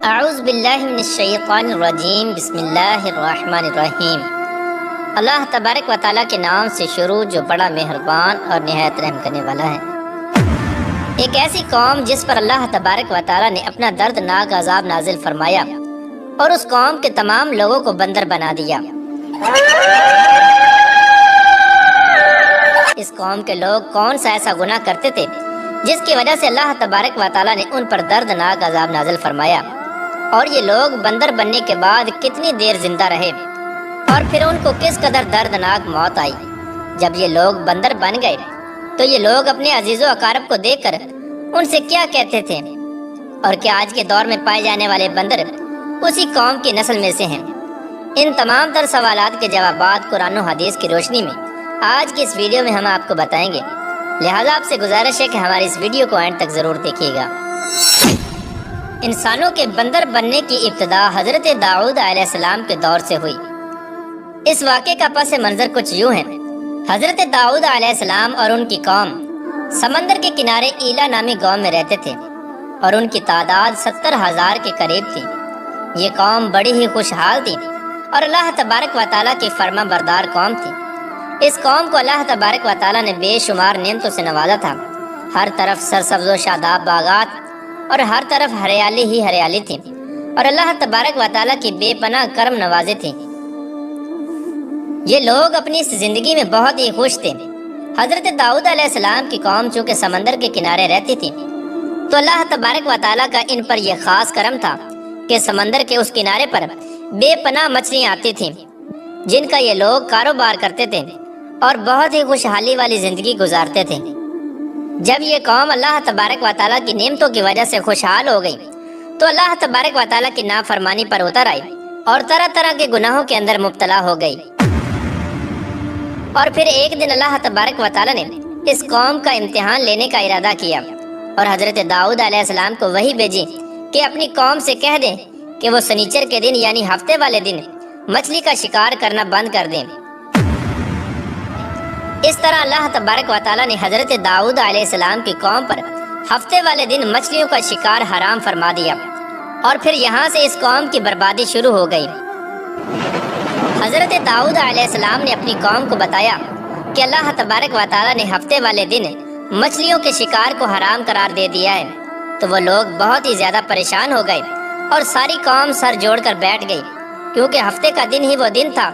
اعوذ باللہ من الشیطان الرجیم بسم اللہ الرحمن الرحیم۔ اللہ تبارک و تعالیٰ کے نام سے شروع جو بڑا مہربان اور نہایت رحم کرنے والا ہے۔ ایک ایسی قوم جس پر اللہ تبارک و تعالیٰ نے اپنا دردناک عذاب نازل فرمایا اور اس قوم کے تمام لوگوں کو بندر بنا دیا۔ اس قوم کے لوگ کون سا ایسا گناہ کرتے تھے جس کی وجہ سے اللہ تبارک و تعالیٰ نے ان پر دردناک عذاب نازل فرمایا، اور یہ لوگ بندر بننے کے بعد کتنی دیر زندہ رہے اور پھر ان کو کس قدر دردناک موت آئی۔ جب یہ لوگ بندر بن گئے تو یہ لوگ اپنے عزیز و اقارب کو دیکھ کر ان سے کیا کہتے تھے، اور کیا آج کے دور میں پائے جانے والے بندر اسی قوم کی نسل میں سے ہیں؟ ان تمام تر سوالات کے جوابات قرآن و حدیث کی روشنی میں آج کی اس ویڈیو میں ہم آپ کو بتائیں گے، لہٰذا آپ سے گزارش ہے کہ ہماری اس ویڈیو کو اینڈ تک ضرور دیکھیے گا۔ انسانوں کے بندر بننے کی ابتدا حضرت داؤد علیہ السلام کے دور سے ہوئی۔ اس واقعے کا پس منظر کچھ یوں ہے۔ حضرت داؤد علیہ السلام اور ان کی قوم سمندر کے کنارے ایلا نامی گاؤں میں رہتے تھے، اور ان کی تعداد 70,000 کے قریب تھی۔ یہ قوم بڑی ہی خوشحال تھی اور اللہ تبارک و تعالیٰ کی فرما بردار قوم تھی۔ اس قوم کو اللہ تبارک و تعالیٰ نے بے شمار نعمتوں سے نوازا تھا۔ ہر طرف سرسبز و شاداب باغات اور ہر طرف ہریالی ہی ہریالی تھی، اور اللہ تبارک و تعالیٰ کی بے پناہ کرم نوازے تھے۔ یہ لوگ اپنی اس زندگی میں بہت ہی خوش تھے۔ حضرت داؤد علیہ السلام کی قوم چونکہ سمندر کے کنارے رہتی تھی تو اللہ تبارک و تعالیٰ کا ان پر یہ خاص کرم تھا کہ سمندر کے اس کنارے پر بے پناہ مچھلیاں آتی تھیں جن کا یہ لوگ کاروبار کرتے تھے اور بہت ہی خوشحالی والی زندگی گزارتے تھے۔ جب یہ قوم اللہ تبارک و تعالیٰ کی نعمتوں کی وجہ سے خوشحال ہو گئی تو اللہ تبارک و تعالیٰ کی نافرمانی پر اتر آئی اور طرح طرح کے گناہوں کے اندر مبتلا ہو گئی۔ اور پھر ایک دن اللہ تبارک و تعالیٰ نے اس قوم کا امتحان لینے کا ارادہ کیا اور حضرت داؤد علیہ السلام کو وحی بھیجی کہ اپنی قوم سے کہہ دیں کہ وہ سنیچر کے دن یعنی ہفتے والے دن مچھلی کا شکار کرنا بند کر دیں۔ اس طرح اللہ تبارک و تعالیٰ نے حضرت داؤد علیہ السلام کی قوم پر ہفتے والے دن مچھلیوں کا شکار حرام فرما دیا، اور پھر یہاں سے اس قوم کی بربادی شروع ہو گئی۔ حضرت داؤد علیہ السلام نے اپنی قوم کو بتایا کہ اللہ تبارک و تعالیٰ نے ہفتے والے دن مچھلیوں کے شکار کو حرام قرار دے دیا ہے، تو وہ لوگ بہت ہی زیادہ پریشان ہو گئے اور ساری قوم سر جوڑ کر بیٹھ گئی، کیونکہ ہفتے کا دن ہی وہ دن تھا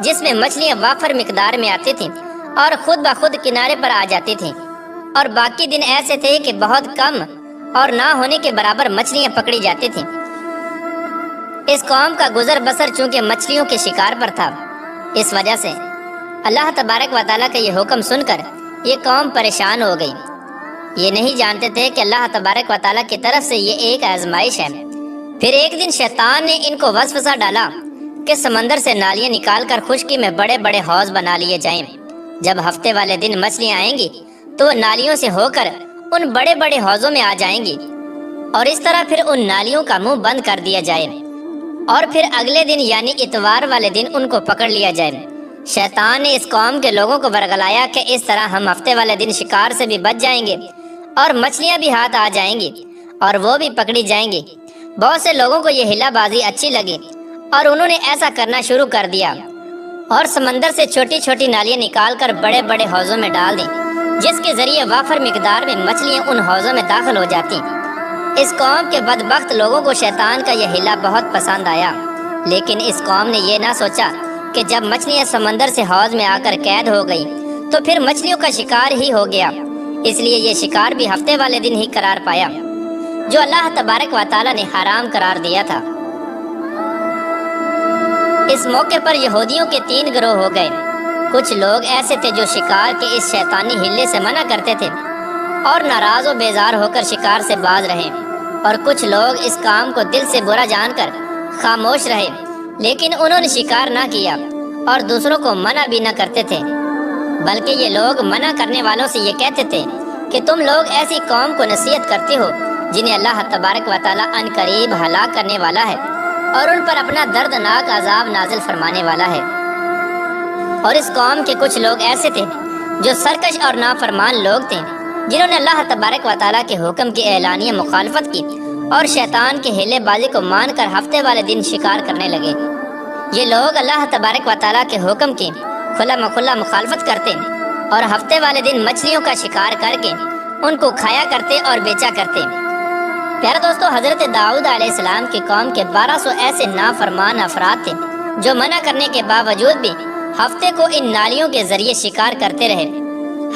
جس میں مچھلیاں وافر مقدار میں آتی تھیں اور خود بخود کنارے پر آ جاتی تھیں، اور باقی دن ایسے تھے کہ بہت کم اور نہ ہونے کے برابر مچھلیاں پکڑی جاتی تھیں۔ اس قوم کا گزر بسر چونکہ مچھلیوں کے شکار پر تھا، اس وجہ سے اللہ تبارک و تعالیٰ کا یہ حکم سن کر یہ قوم پریشان ہو گئی۔ یہ نہیں جانتے تھے کہ اللہ تبارک و تعالیٰ کی طرف سے یہ ایک آزمائش ہے۔ پھر ایک دن شیطان نے ان کو وسوسہ ڈالا کہ سمندر سے نالیاں نکال کر خشکی میں بڑے بڑے حوض بنا لیے جائیں۔ جب ہفتے والے دن مچھلیاں آئیں گی تو وہ نالیوں سے ہو کر ان بڑے بڑے حوضوں میں آ جائیں گی، اور اس طرح پھر ان نالیوں کا منہ بند کر دیا جائے، اور پھر اگلے دن یعنی اتوار والے دن ان کو پکڑ لیا جائے۔ شیطان نے اس قوم کے لوگوں کو ورگلایا کہ اس طرح ہم ہفتے والے دن شکار سے بھی بچ جائیں گے اور مچھلیاں بھی ہاتھ آ جائیں گی اور وہ بھی پکڑی جائیں گی۔ بہت سے لوگوں کو یہ ہلا بازی اچھی لگی اور انہوں نے ایسا کرنا شروع کر دیا اور سمندر سے چھوٹی چھوٹی نالیاں نکال کر بڑے بڑے حوضوں میں ڈال دیں، جس کے ذریعے وافر مقدار میں مچھلیاں ان حوضوں میں داخل ہو جاتی۔ اس قوم کے بدبخت لوگوں کو شیطان کا یہ ہلا بہت پسند آیا، لیکن اس قوم نے یہ نہ سوچا کہ جب مچھلیاں سمندر سے حوض میں آ کر قید ہو گئی تو پھر مچھلیوں کا شکار ہی ہو گیا، اس لیے یہ شکار بھی ہفتے والے دن ہی قرار پایا جو اللہ تبارک و تعالیٰ نے حرام قرار دیا تھا۔ اس موقع پر یہودیوں کے 3 گروہ ہو گئے۔ کچھ لوگ ایسے تھے جو شکار کے اس شیطانی ہلے سے منع کرتے تھے اور ناراض و بیزار ہو کر شکار سے باز رہے، اور کچھ لوگ اس کام کو دل سے برا جان کر خاموش رہے، لیکن انہوں نے شکار نہ کیا اور دوسروں کو منع بھی نہ کرتے تھے، بلکہ یہ لوگ منع کرنے والوں سے یہ کہتے تھے کہ تم لوگ ایسی قوم کو نصیحت کرتے ہو جنہیں اللہ تبارک و تعالیٰ ان قریب ہلاک کرنے والا ہے اور ان پر اپنا دردناک عذاب نازل فرمانے والا ہے۔ اور اس قوم کے کچھ لوگ ایسے تھے جو سرکش اور نافرمان لوگ تھے، جنہوں نے اللہ تبارک و تعالیٰ کے حکم کی اعلانیہ مخالفت کی اور شیطان کے ہیلے بازی کو مان کر ہفتے والے دن شکار کرنے لگے۔ یہ لوگ اللہ تبارک و تعالیٰ کے حکم کی کھلا مکھلا مخالفت کرتے اور ہفتے والے دن مچھلیوں کا شکار کر کے ان کو کھایا کرتے اور بیچا کرتے۔ پیارے دوستو، حضرت داؤد علیہ السلام کی قوم کے 1200 ایسے نافرمان افراد تھے جو منع کرنے کے باوجود بھی ہفتے کو ان نالیوں کے ذریعے شکار کرتے رہے۔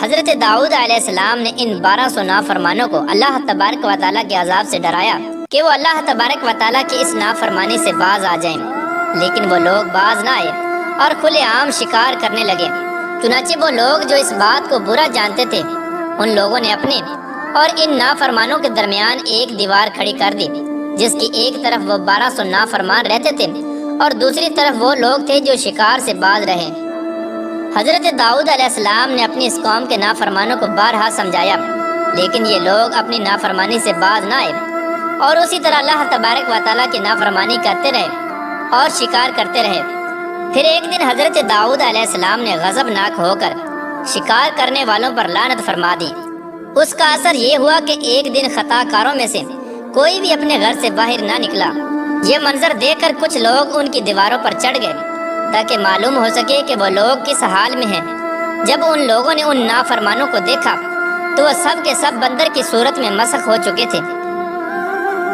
حضرت داؤد علیہ السلام نے ان 1200 نافرمانوں کو اللہ تبارک و تعالیٰ کے عذاب سے ڈرایا کہ وہ اللہ تبارک و تعالیٰ کی اس نافرمانی سے باز آ جائیں، لیکن وہ لوگ باز نہ آئے اور کھلے عام شکار کرنے لگے۔ چنانچہ وہ لوگ جو اس بات کو برا جانتے تھے، ان لوگوں نے اپنے اور ان نافرمانوں کے درمیان ایک دیوار کھڑی کر دی، جس کی ایک طرف وہ 1200 نافرمان رہتے تھے اور دوسری طرف وہ لوگ تھے جو شکار سے باز رہے۔ حضرت داؤد علیہ السلام نے اپنی اس قوم کے نافرمانوں کو بارہا سمجھایا، لیکن یہ لوگ اپنی نافرمانی سے باز نہ آئے اور اسی طرح اللہ تبارک و تعالیٰ کی نافرمانی کرتے رہے اور شکار کرتے رہے۔ پھر ایک دن حضرت داؤد علیہ السلام نے غضبناک ہو کر شکار کرنے والوں پر لعنت فرما دی۔ اس کا اثر یہ ہوا کہ ایک دن خطا کاروں میں سے کوئی بھی اپنے گھر سے باہر نہ نکلا۔ یہ منظر دیکھ کر کچھ لوگ ان کی دیواروں پر چڑھ گئے تاکہ معلوم ہو سکے کہ وہ لوگ کس حال میں ہیں۔ جب ان لوگوں نے ان نافرمانوں کو دیکھا تو وہ سب کے سب بندر کی صورت میں مسخ ہو چکے تھے۔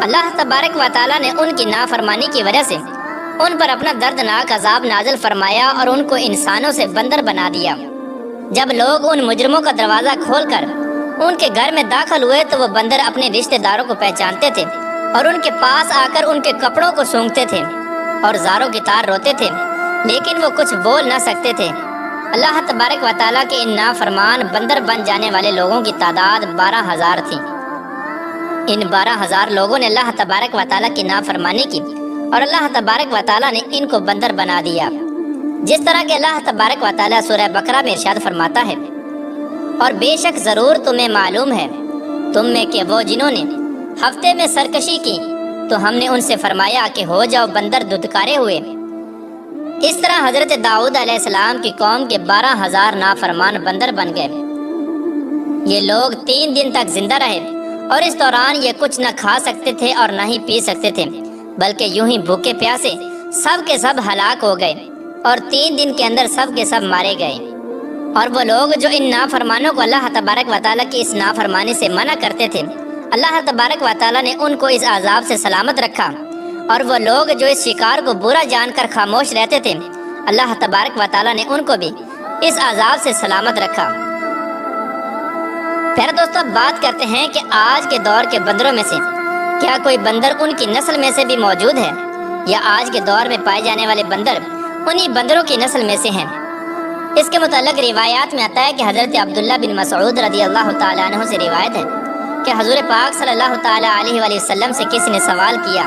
اللہ تبارک و تعالیٰ نے ان کی نافرمانی کی وجہ سے ان پر اپنا دردناک عذاب نازل فرمایا اور ان کو انسانوں سے بندر بنا دیا۔ جب لوگ ان مجرموں کا دروازہ کھول کر ان کے گھر میں داخل ہوئے تو وہ بندر اپنے رشتہ داروں کو پہچانتے تھے اور ان کے پاس آ کر ان کے کپڑوں کو سونگھتے تھے اور زاروں کی طرح روتے تھے، لیکن وہ کچھ بول نہ سکتے تھے۔ اللہ تبارک و تعالیٰ کے ان نافرمان بندر بن جانے والے لوگوں کی تعداد 12,000 تھی۔ ان 12,000 لوگوں نے اللہ تبارک و تعالیٰ کی نافرمانی کی اور اللہ تبارک و تعالیٰ نے ان کو بندر بنا دیا، جس طرح کہ اللہ تبارک و تعالیٰ سورہ بقرہ میں ارشاد فرماتا ہے، اور بے شک ضرور تمہیں معلوم ہے تم میں کہ وہ جنہوں نے ہفتے میں سرکشی کی تو ہم نے ان سے فرمایا کہ ہو جاؤ بندر دھتکارے ہوئے۔ اس طرح حضرت داؤد علیہ السلام کی قوم کے 12,000 نافرمان بندر بن گئے۔ یہ لوگ 3 دن تک زندہ رہے اور اس دوران یہ کچھ نہ کھا سکتے تھے اور نہ ہی پی سکتے تھے، بلکہ یوں ہی بھوکے پیاسے سب کے سب ہلاک ہو گئے اور 3 دن کے اندر سب کے سب مارے گئے۔ اور وہ لوگ جو ان نافرمانوں کو اللہ تبارک و تعالیٰ کی اس نافرمانی سے منع کرتے تھے، اللہ تبارک و تعالیٰ نے ان کو اس عذاب سے سلامت رکھا، اور وہ لوگ جو اس شکار کو برا جان کر خاموش رہتے تھے، اللہ تبارک و تعالیٰ نے ان کو بھی اس عذاب سے سلامت رکھا۔ پیارے دوستو، بات کرتے ہیں کہ آج کے دور کے بندروں میں سے کیا کوئی بندر ان کی نسل میں سے بھی موجود ہے، یا آج کے دور میں پائے جانے والے بندر انہی بندروں کی نسل میں سے ہیں؟ اس کے متعلق روایات میں آتا ہے کہ حضرت عبداللہ بن مسعود رضی اللہ تعالیٰ عنہ سے روایت ہے کہ حضور پاک صلی اللہ تعالیٰ علیہ وآلہ وسلم سے کسی نے سوال کیا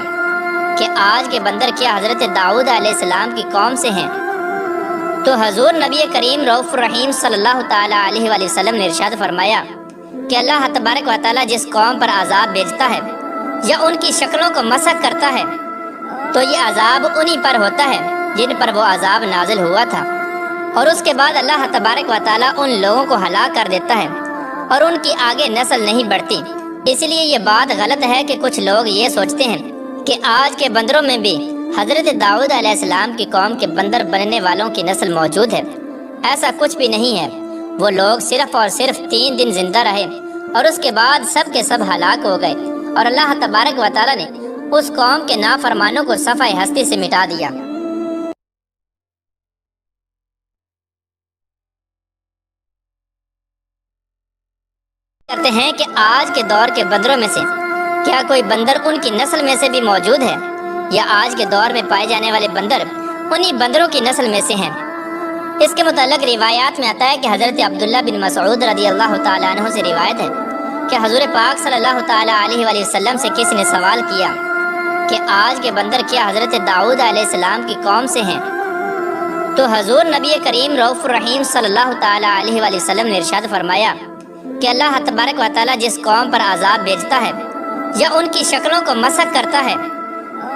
کہ آج کے بندر کیا حضرت داؤد علیہ السلام کی قوم سے ہیں؟ تو حضور نبی کریم رؤوف الرحیم صلی اللہ تعالیٰ علیہ وآلہ وسلم نے ارشاد فرمایا کہ اللہ تبارک و تعالیٰ جس قوم پر عذاب بھیجتا ہے یا ان کی شکلوں کو مسخ کرتا ہے تو یہ عذاب انہی پر ہوتا ہے جن پر وہ عذاب نازل ہوا تھا، اور اس کے بعد اللہ تبارک و تعالیٰ ان لوگوں کو ہلاک کر دیتا ہے اور ان کی آگے نسل نہیں بڑھتی۔ اس لیے یہ بات غلط ہے کہ کچھ لوگ یہ سوچتے ہیں کہ آج کے بندروں میں بھی حضرت داؤد علیہ السلام کی قوم کے بندر بننے والوں کی نسل موجود ہے۔ ایسا کچھ بھی نہیں ہے۔ وہ لوگ صرف اور صرف 3 دن زندہ رہے اور اس کے بعد سب کے سب ہلاک ہو گئے، اور اللہ تبارک و تعالیٰ نے اس قوم کے نافرمانوں کو صفحہ ہستی سے مٹا دیا۔ کرتے ہیں کہ آج کے دور کے بندروں میں سے کیا کوئی بندر ان کی نسل میں سے بھی موجود ہے، یا آج کے دور میں پائے جانے والے بندر انہی بندروں کی نسل میں سے ہیں؟ اس کے متعلق روایات میں آتا ہے کہ حضرت عبداللہ بن مسعود رضی اللہ تعالیٰ عنہ سے روایت ہے کہ حضور پاک صلی اللہ تعالیٰ علیہ وآلہ وسلم سے کسی نے سوال کیا کہ آج کے بندر کیا حضرت داؤد علیہ السلام کی قوم سے ہیں؟ تو حضور نبی کریم رؤوف الرحیم صلی اللہ تعالیٰ علیہ وآلہ وسلم نے ارشاد فرمایا کہ اللہ تبارک و تعالیٰ جس قوم پر عذاب بھیجتا ہے یا ان کی شکلوں کو مسخ کرتا ہے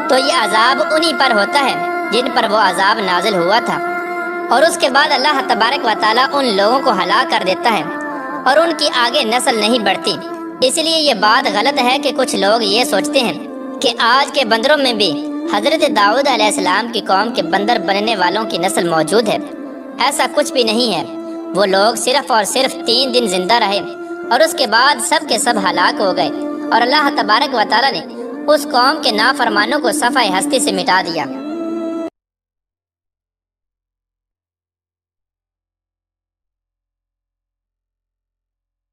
تو یہ عذاب انہی پر ہوتا ہے جن پر وہ عذاب نازل ہوا تھا، اور اس کے بعد اللہ تبارک و تعالیٰ ان لوگوں کو ہلاک کر دیتا ہے اور ان کی آگے نسل نہیں بڑھتی۔ اس لیے یہ بات غلط ہے کہ کچھ لوگ یہ سوچتے ہیں کہ آج کے بندروں میں بھی حضرت داؤد علیہ السلام کی قوم کے بندر بننے والوں کی نسل موجود ہے۔ ایسا کچھ بھی نہیں ہے۔ وہ لوگ صرف اور صرف 3 دن زندہ رہے اور اس کے بعد سب کے سب ہلاک ہو گئے، اور اللہ تبارک و تعالیٰ نے اس قوم کے نافرمانوں کو صفحہ ہستی سے مٹا دیا۔